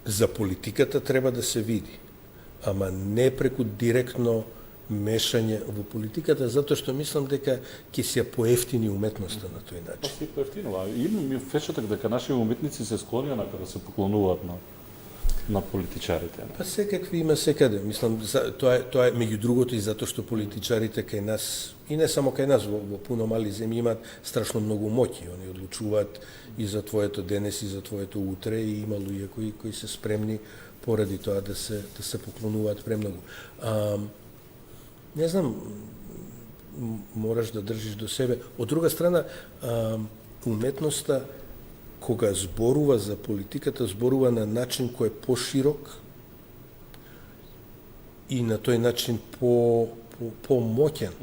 за политиката треба да се види, ама не преку директно мешање во политиката, затоа што мислам дека ќе се поевтини уметноста на тој начин. Па се поевтинува. Имам и впечаток дека наши уметници се склонија на да се поклонуваат на политичарите. Па секакви има секаде. Мислам, тоа е меѓу другото и затоа што политичарите кај нас, и не само кај нас, во пуно мали земји имаат страшно многу моќи. Они одлучуваат и за твоето денес, и за твоето утре, и има луѓе кои се спремни поради тоа да се поклонуваат премногу. Не знам, мораш да држиш до себе. Од друга страна, уметноста, кога зборува за политиката, зборува на начин кој е поширок и на тој начин помоќен.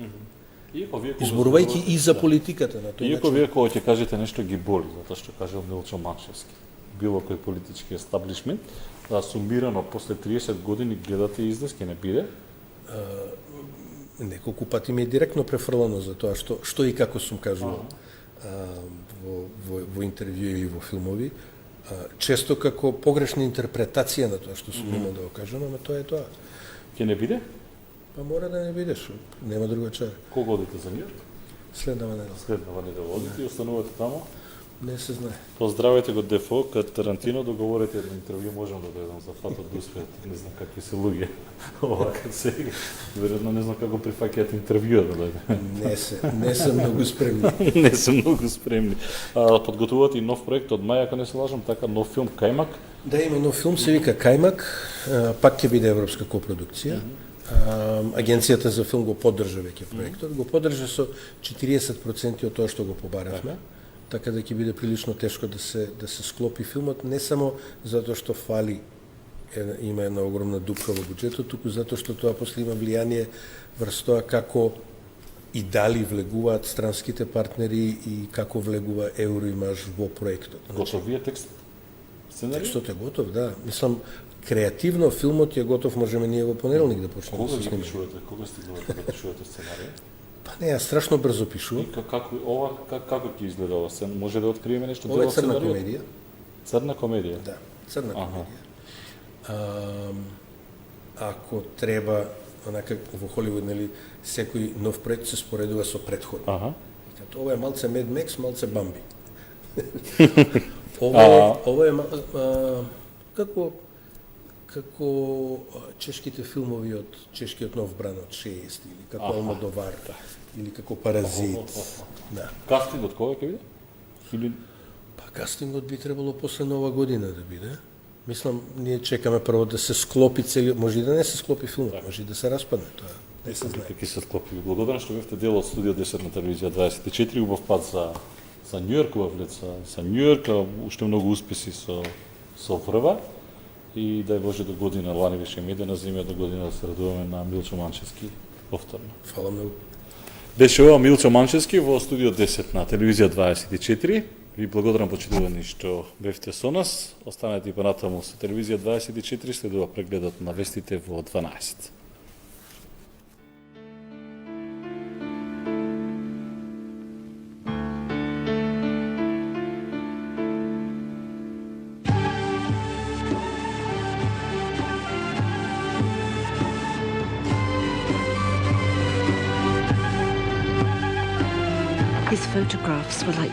Зборувајќи и за политиката на тој начин. Иако вие кога ќе кажете нешто ги боли, затоа што кажал Милчо Манчевски, било кој политички естаблишмент, да сумирано после 30 години гледате излез, ќе не биде? Неколку пати ми е директно префрлано за тоа што и како сум кажувал во интервју или во филмови, често како погрешна интерпретација на тоа што сум имал да го кажам, ама тоа е тоа. Ќе не биде? Па мора да не бидеш, нема друга чара. Кога одите за Нью-Йорк? Следнава недела. Следнава недела одите и останувате таму? Не се знае. Поздравете го Дефо, кад Тарантино договорите едно интервју, можам да дојдам за фатот да успеат, не знам какви се луѓе. Овака сега, веројатно не знам како прифаќаат интервјуа да дојде. Не се многу спремни. Не се многу спремни. Подготвувате и нов проект од мај, ако не се лажам, така нов филм Кајмак. Да, има нов филм, се вика Кајмак, пак ќе биде европска копродукција. Агенцијата за филм го поддржа веќе проектот, го поддржа со 40% од тоа што го побаравме. Така да ќе биде прилично тешко да се склопи филмот, не само затоа што фали, има една огромна дупка во буџетот, туку затоа што тоа после има влијание врз тоа како и дали влегуваат странските партнери и како влегува Евроимаж во проектот. Готов ви е текст? Сценарij? Текстот е готов, да. Мислам, креативно филмот е готов, можеме ние во понеделник да почнеме да се снимаме. Кога стигувате да пишувате сценарија? Па не, јас страшно брзо пишувам. Како ќе изгледа ова сцена? Може да откриеме нешто? Ова е црна комедија. Црна комедија? Да, црна комедија. Ако треба, онака во Холивуд, нели, секој нов проект се споредува со претходни. Ова е малце Mad Max, малце Бамби. Ова е како чешките филмови од чешкиот нов бран од 6 или како Алмодовар или како Паразит. Да. Кастингот кога ќе биде? Па кастингот би требало после Нова година да биде. Мислам, ние чекаме прво да се склопи цели, може и да не се склопи филмот, може и да се распадне тоа. Не се знае. Ќе се склопи. Благодарам што бевте дел од студио 10 на телевизија 24, убав пат за Њујорк, убав лет за Њујорк, уште многу успеси со врва. И дај Боже до година, лани беше медена земја, до година да се радуваме на Милчо Манчевски повторно. Фала многу. Беше ова Милчо Манчевски во студио 10 на телевизија 24. Ви благодарам, почитувани, што бевте со нас. Останете и понатаму со телевизија 24, следува прегледот на вестите во 12. His photographs were like